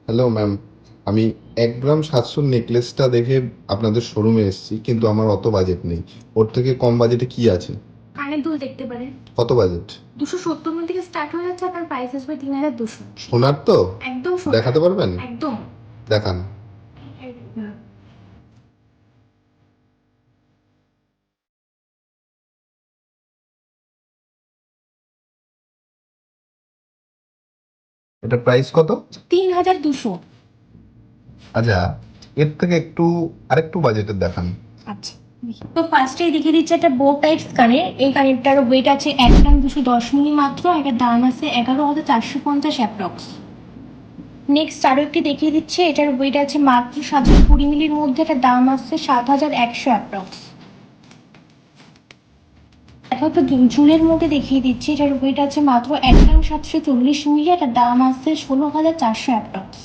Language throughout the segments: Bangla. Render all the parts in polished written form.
হ্যালো ম্যাম, আমি 1 গ্রাম 700 নেকলেসটা দেখে আপনাদের শোরুমে এসেছি, কিন্তু আমার অত বাজেট নেই। ওর থেকে কম বাজেটে কি আছে? কানের দুল দেখতে পারেন। কত বাজেট? 270 থেকে স্টার্ট হয়ে যাচ্ছে, আপনার প্রাইস আসবে 3200। সোনার তো? একদম সোনার। দেখাতে পারবেন? একদম। দেখান। এটা প্রাইস কত? 3200। আচ্ছা, এর থেকে আরেকটু বাজেটের দেখান। আচ্ছা, তো ফার্স্টেই দেখিয়ে দিচ্ছে একটা বো টাইপস কানের। এই কানেরটার ওয়েট আছে 1 গ্রাম 210 মিলি মাত্র। এটার দাম আছে 11,450 অ্যাপ্রক্স। নেক্সট আরও একটি দেখিয়ে দিচ্ছে, এটার ওয়েট আছে মাত্র 720 মিলির মধ্যে। এটার দাম আসছে 7100 অ্যাপ্রক্স। এখন একটু ঝুলের মধ্যে দেখিয়ে দিচ্ছি, এটার ওয়েট আছে মাত্র 1 গ্রাম 740 মিলি। এটার দাম আসছে 16,400 অ্যাপ্রক্স।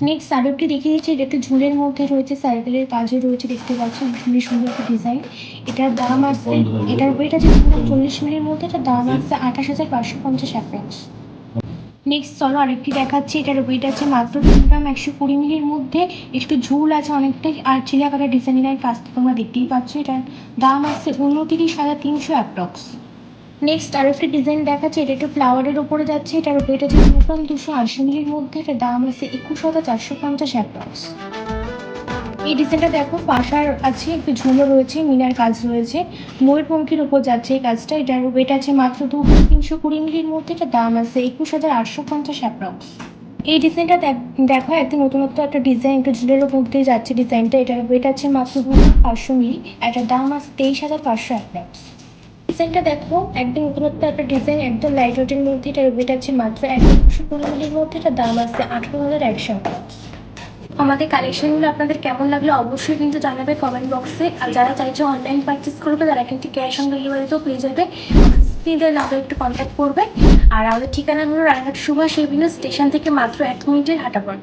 নেক্সট আরও একটি দেখিয়ে দিচ্ছি, এটা একটু ঝুলের মধ্যে রয়েছে, সার্কেলের কাজে রয়েছে, দেখতে পাচ্ছেন খুবই সুন্দর একটা ডিজাইন। এটার দাম আসছে, এটার ওয়েট আছে 240 মিলির মধ্যে। এটার দাম আসছে 28,550 অ্যাপ্রক্স। নেক্সট চলো আরেকটি দেখাচ্ছি, এটার ওয়েট আছে মাত্র 2 গ্রাম 120 মিলির মধ্যে। একটু ঝুল আছে অনেকটাই, আর চিরাকাটা ডিজাইনের কাজটা তোমরা দেখতেই পাচ্ছ। এটার দাম আসছে 29,300 অ্যাপ্রক্স। নেক্সট আরও একটি ডিজাইন দেখাচ্ছে, এটা একটু ফ্লাওয়ারের ওপরে যাচ্ছে। এটার ওয়েট আছে 2 গ্রাম 280 মিলির মধ্যে। এটার দাম আছে 21,450 অ্যাপ্রক্স। এই ডিজাইনটা দেখো, পাশার আছে, একটু ঝুলো রয়েছে, মিনার কাজ রয়েছে, ময়ূরপঙ্খীর উপর যাচ্ছে এই কাজটা। এটার ওয়েট আছে মাত্র 2 গ্রাম 320 মিলির মধ্যে। এটার দাম আছে 21,850 অ্যাপ্রক্স। এই ডিজাইনটা দেখো, একদম নতুনত্ব একটা ডিজাইন, একটা ঝুলের মধ্যে যাচ্ছে ডিজাইনটা। এটার ওয়েট আছে মাত্র 2,500 মিলি। এটার দাম আছে 23,500 অ্যাপ্রক্স। ডিজাইনটা দেখো, একদম নতুনত্ব একটা ডিজাইন, একদম লাইট ওয়েটের মধ্যে। এটার ওয়েট আছে মাত্র 1,215 মিলির মধ্যে। এটার দাম আছে 18,100 অ্যাপ্রক্স। আমাদের কালেকশনগুলো আপনাদের কেমন লাগলো অবশ্যই কিন্তু জানাবে কমেন্ট বক্সে। আর যারা চাইছে অনলাইন পারচেস করবে তারা কিন্তু ক্যাশ অন ডেলিভারিতেও পেয়ে যাবে। স্ক্রিনের নাম্বার একটু কন্ট্যাক্ট করবে। আর আমাদের ঠিকানা হলো রানাঘাট সুভাষ এভিনিউ স্টেশন থেকে মাত্র 1 মিনিটের হাঁটা পথ।